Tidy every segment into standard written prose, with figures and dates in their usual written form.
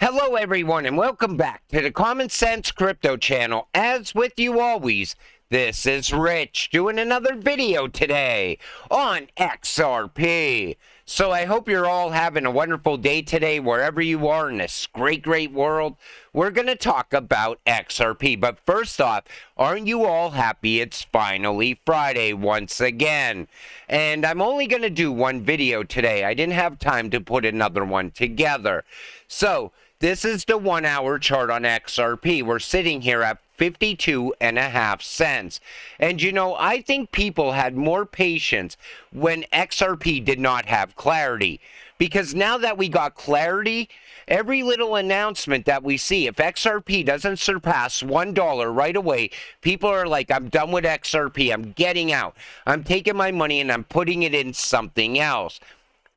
Hello everyone and welcome back to the Common Sense Crypto channel. As with you always, this is Rich doing another video today on XRP. So I hope you're all having a wonderful day today wherever you are in this great world. We're going to talk about XRP. But first off, aren't you all happy it's finally Friday once again? And I'm only going to do one video today. I didn't have time to put another one together. So this is the 1 hour chart on XRP. We're sitting here at 52.5 cents. And you know, I think people had more patience when XRP did not have clarity. Because now that we got clarity, every little announcement that we see, if XRP doesn't surpass $1 right away, people are like, I'm done with XRP. I'm getting out. I'm taking my money and I'm putting it in something else.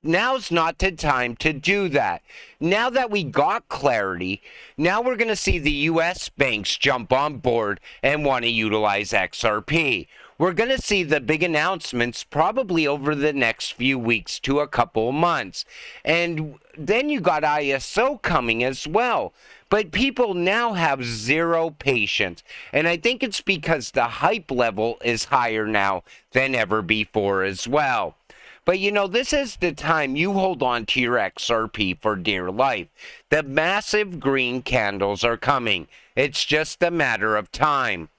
Now's not the time to do that. Now that we got clarity, now we're going to see the U.S. banks jump on board and want to utilize XRP. We're going to see the big announcements probably over the next few weeks to a couple months. And then you got ISO coming as well. But people now have zero patience. And I think it's because the hype level is higher now than ever before as well. But you know, this is the time you hold on to your XRP for dear life. The massive green candles are coming. It's just a matter of time.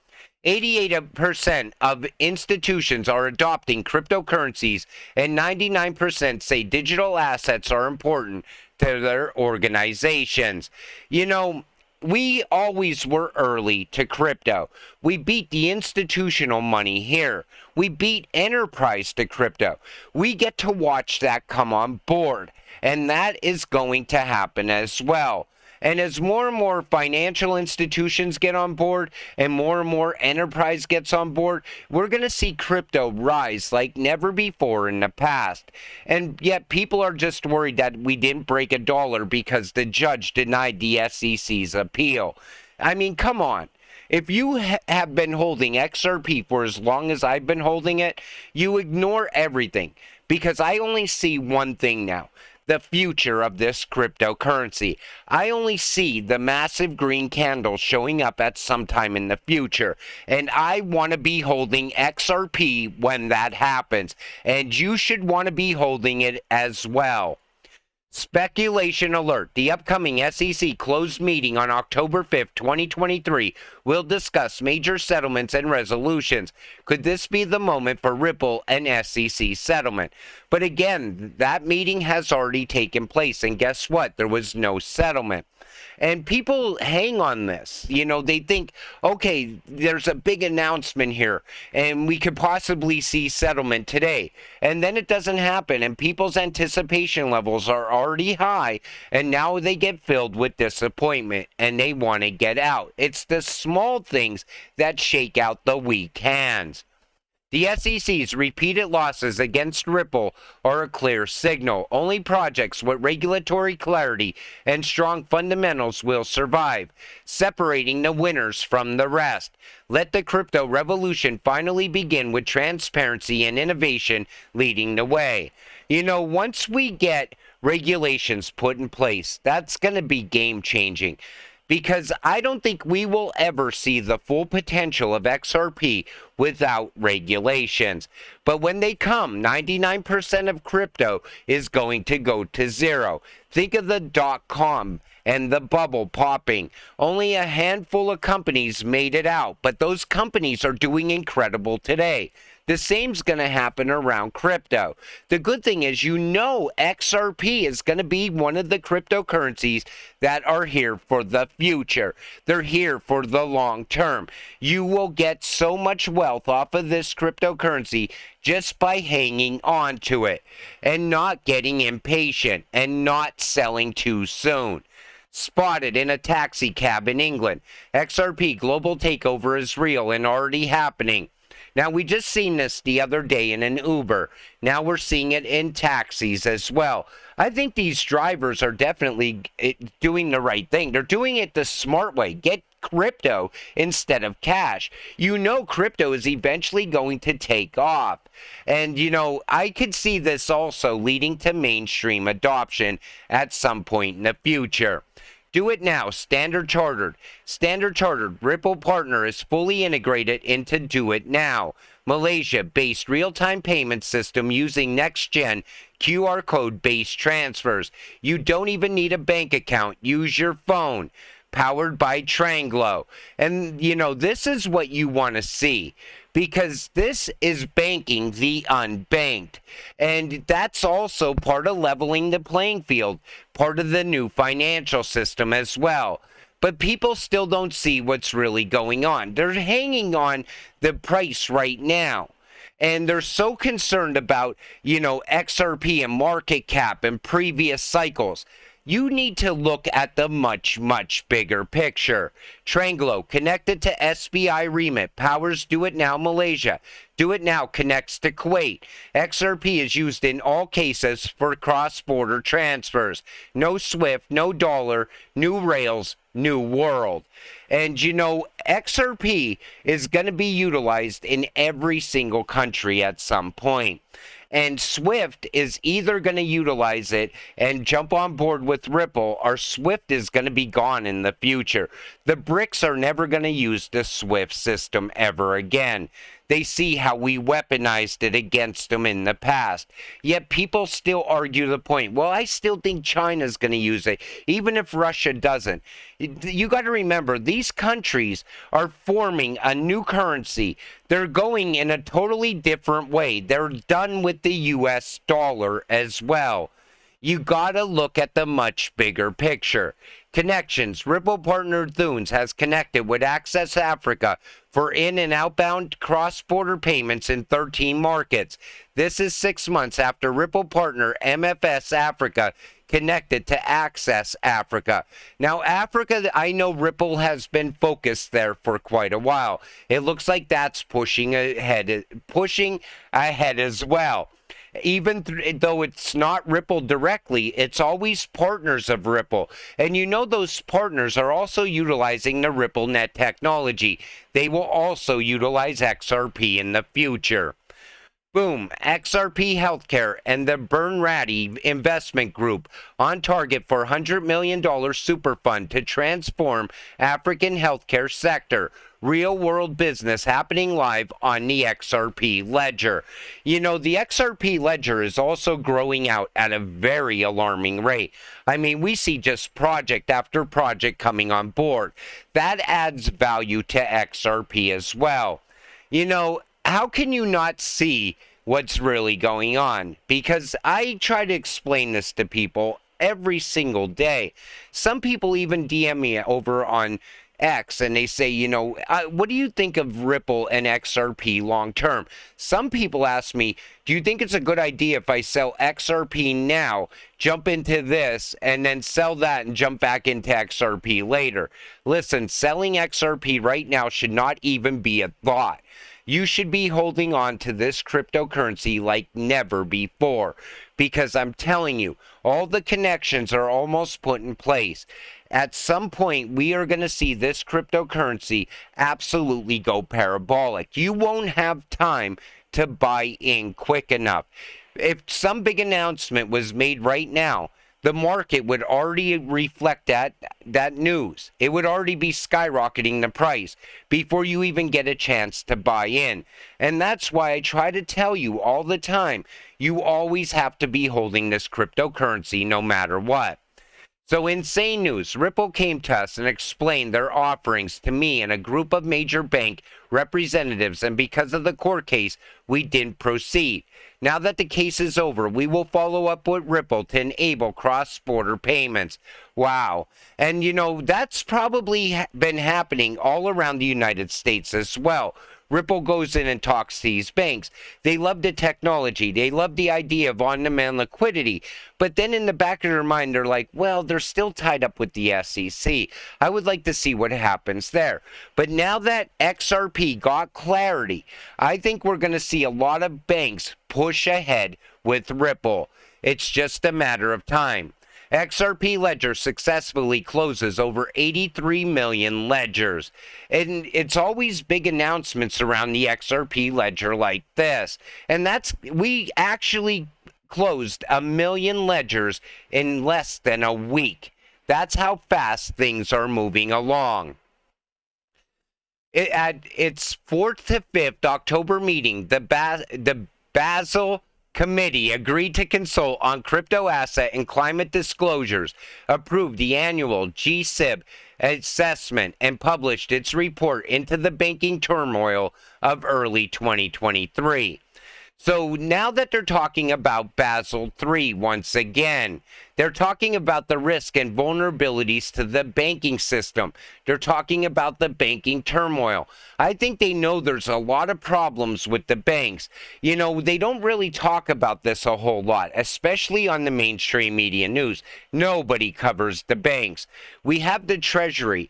88% of institutions are adopting cryptocurrencies, and 99% say digital assets are important to their organizations. You know, we always were early to crypto. We beat the institutional money here. We beat enterprise to crypto. We get to watch that come on board, and that is going to happen as well. And as more and more financial institutions get on board and more enterprise gets on board, we're going to see crypto rise like never before in the past. And yet people are just worried that we didn't break $1 because the judge denied the SEC's appeal. I mean, come on. If you have been holding XRP for as long as I've been holding it, you ignore everything because I only see one thing now. The future of this cryptocurrency. I only see the massive green candle showing up at some time in the future. And I want to be holding XRP when that happens. And you should want to be holding it as well. Speculation alert. The upcoming SEC closed meeting on October 5th, 2023 will discuss major settlements and resolutions. Could this be the moment for Ripple and SEC settlement? But again, that meeting has already taken place, and guess what? There was no settlement. And people hang on this. You know, they think, okay, there's a big announcement here, and we could possibly see settlement today. And then it doesn't happen, and people's anticipation levels are already high, and now they get filled with disappointment, and they want to get out. It's the small things that shake out the weak hands. The SEC's repeated losses against Ripple are a clear signal. Only projects with regulatory clarity and strong fundamentals will survive, separating the winners from the rest. Let the crypto revolution finally begin with transparency and innovation leading the way. You know, once we get regulations put in place, that's going to be game-changing. Because I don't think we will ever see the full potential of XRP without regulations. But when they come, 99% of crypto is going to go to zero. Think of the .com and the bubble popping. Only a handful of companies made it out, but those companies are doing incredible today. The same's going to happen around crypto. The good thing is, you know, XRP is going to be one of the cryptocurrencies that are here for the future. They're here for the long term. You will get so much wealth off of this cryptocurrency just by hanging on to it and not getting impatient and not selling too soon. Spotted in a taxi cab in England. XRP global takeover is real and already happening. Now, we just seen this the other day in an Uber. Now we're seeing it in taxis as well. I think these drivers are definitely doing the right thing. They're doing it the smart way. Get crypto instead of cash. You know, crypto is eventually going to take off. And, you know, I could see this also leading to mainstream adoption at some point in the future. Do it now. Standard Chartered. Standard Chartered Ripple partner is fully integrated into Do It Now. Malaysia-based real-time payment system using next-gen QR code-based transfers. You don't even need a bank account. Use your phone. Powered by Tranglo. And, this is what you want to see, because this is banking the unbanked. And that's also part of leveling the playing field, part of the new financial system as well. But people still don't see what's really going on. They're hanging on the price right now. And they're so concerned about, XRP and market cap and previous cycles. You need to look at the much, much bigger picture. Tranglo, connected to SBI Remit, powers Do It Now Malaysia. Do It Now connects to Kuwait. XRP is used in all cases for cross-border transfers. No SWIFT, no dollar, new rails, new world. And XRP is going to be utilized in every single country at some point. And SWIFT is either going to utilize it and jump on board with Ripple, or SWIFT is going to be gone in the future. The BRICS are never going to use the SWIFT system ever again. They see how we weaponized it against them in the past. Yet people still argue the point. Well, I still think China's going to use it, even if Russia doesn't. You got to remember, these countries are forming a new currency. They're going in a totally different way. They're done with the US dollar as well. You got to look at the much bigger picture. Connections. Ripple partner Thunes has connected with Access Africa for in- and outbound cross-border payments in 13 markets. This is 6 months after Ripple partner MFS Africa connected to Access Africa. Now, Africa, I know Ripple has been focused there for quite a while. It looks like that's pushing ahead as well. Even though it's not Ripple directly, it's always partners of Ripple. And those partners are also utilizing the RippleNet technology. They will also utilize XRP in the future. Boom, XRP Healthcare and the Bernardi Investment Group on target for $100 million super fund to transform African healthcare sector. Real world business happening live on the XRP ledger. The XRP ledger is also growing out at a very alarming rate. I mean, we see just project after project coming on board. That adds value to XRP as well. How can you not see what's really going on? Because I try to explain this to people every single day. Some people even DM me over on X and they say, what do you think of Ripple and XRP long term? Some people ask me, do you think it's a good idea if I sell XRP now, jump into this, and then sell that and jump back into XRP later? Listen, selling XRP right now should not even be a thought. You should be holding on to this cryptocurrency like never before, because I'm telling you, all the connections are almost put in place. At some point, we are going to see this cryptocurrency absolutely go parabolic. You won't have time to buy in quick enough. If some big announcement was made right now, the market would already reflect that news. It would already be skyrocketing the price before you even get a chance to buy in. And that's why I try to tell you all the time, you always have to be holding this cryptocurrency no matter what. So insane news. Ripple came to us and explained their offerings to me and a group of major bank representatives, and because of the court case, we didn't proceed. Now that the case is over, we will follow up with Ripple to enable cross-border payments. Wow. And that's probably been happening all around the United States as well. Ripple goes in and talks to these banks. They love the technology. They love the idea of on-demand liquidity. But then in the back of their mind, they're like, well, they're still tied up with the SEC. I would like to see what happens there. But now that XRP got clarity, I think we're going to see a lot of banks push ahead with Ripple. It's just a matter of time. XRP ledger successfully closes over 83 million ledgers. And it's always big announcements around the XRP ledger like this. And we actually closed 1 million ledgers in less than a week. That's how fast things are moving along. At its 4th to 5th October meeting, the Basel Committee agreed to consult on crypto asset and climate disclosures, approved the annual GSIB assessment, and published its report into the banking turmoil of early 2023. So now that they're talking about Basel III once again, they're talking about the risk and vulnerabilities to the banking system. They're talking about the banking turmoil. I think they know there's a lot of problems with the banks. You know, they don't really talk about this a whole lot, especially on the mainstream media news. Nobody covers the banks. We have the Treasury.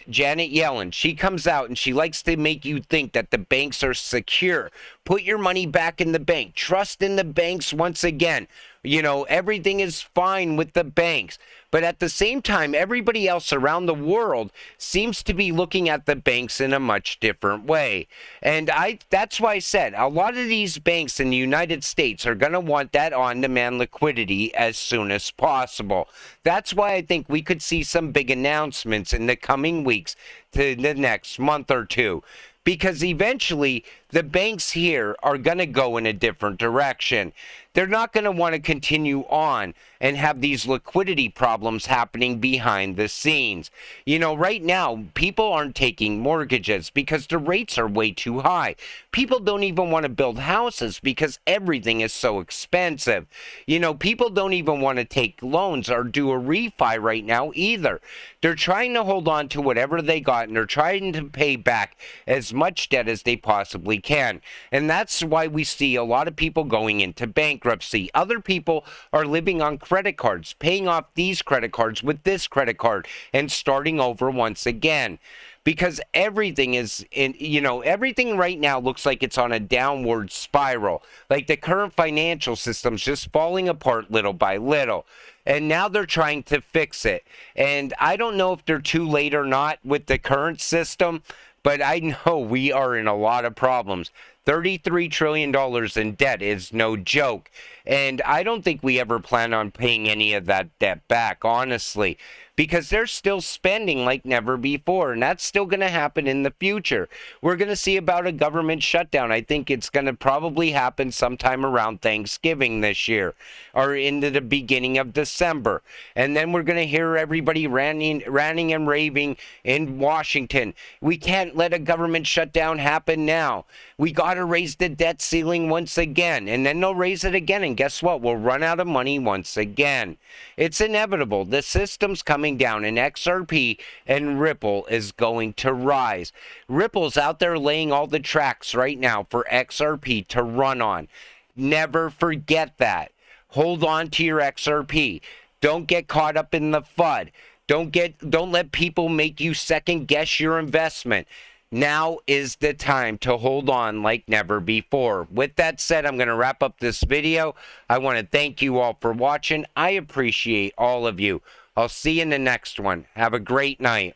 Janet Yellen, she comes out and she likes to make you think that the banks are secure. Put your money back in the bank. Trust in the banks once again. You know, everything is fine with the banks. But at the same time, everybody else around the world seems to be looking at the banks in a much different way. And that's why I said a lot of these banks in the United States are going to want that on-demand liquidity as soon as possible. That's why I think we could see some big announcements in the coming weeks to the next month or two. Because eventually the banks here are going to go in a different direction. They're not going to want to continue on and have these liquidity problems happening behind the scenes. You know, right now, people aren't taking mortgages because the rates are way too high. People don't even want to build houses because everything is so expensive. You know, people don't even want to take loans or do a refi right now either. They're trying to hold on to whatever they got, and they're trying to pay back as much debt as they possibly can. And that's why we see a lot of people going into bankruptcy. Other people are living on credit cards, paying off these credit cards with this credit card, and starting over once again. Because everything is everything right now looks like it's on a downward spiral. Like the current financial system's just falling apart little by little. And now they're trying to fix it. And I don't know if they're too late or not with the current system, but I know we are in a lot of problems. $33 trillion in debt is no joke. And I don't think we ever plan on paying any of that debt back, honestly, because they're still spending like never before. And that's still going to happen in the future. We're going to see about a government shutdown. I think it's going to probably happen sometime around Thanksgiving this year or into the beginning of December. And then we're going to hear everybody ranting and raving in Washington. We can't let a government shutdown happen now. We got to raise the debt ceiling once again. And then they'll raise it again. And guess what? We'll run out of money once again. It's inevitable. The system's coming down, and XRP and Ripple is going to rise. Ripple's out there laying all the tracks right now for XRP to run on. Never forget that. Hold on to your XRP. Don't get caught up in the FUD. Don't let people make you second guess your investment. Now is the time to hold on like never before. With that said, I'm going to wrap up this video. I want to thank you all for watching. I appreciate all of you. I'll see you in the next one. Have a great night.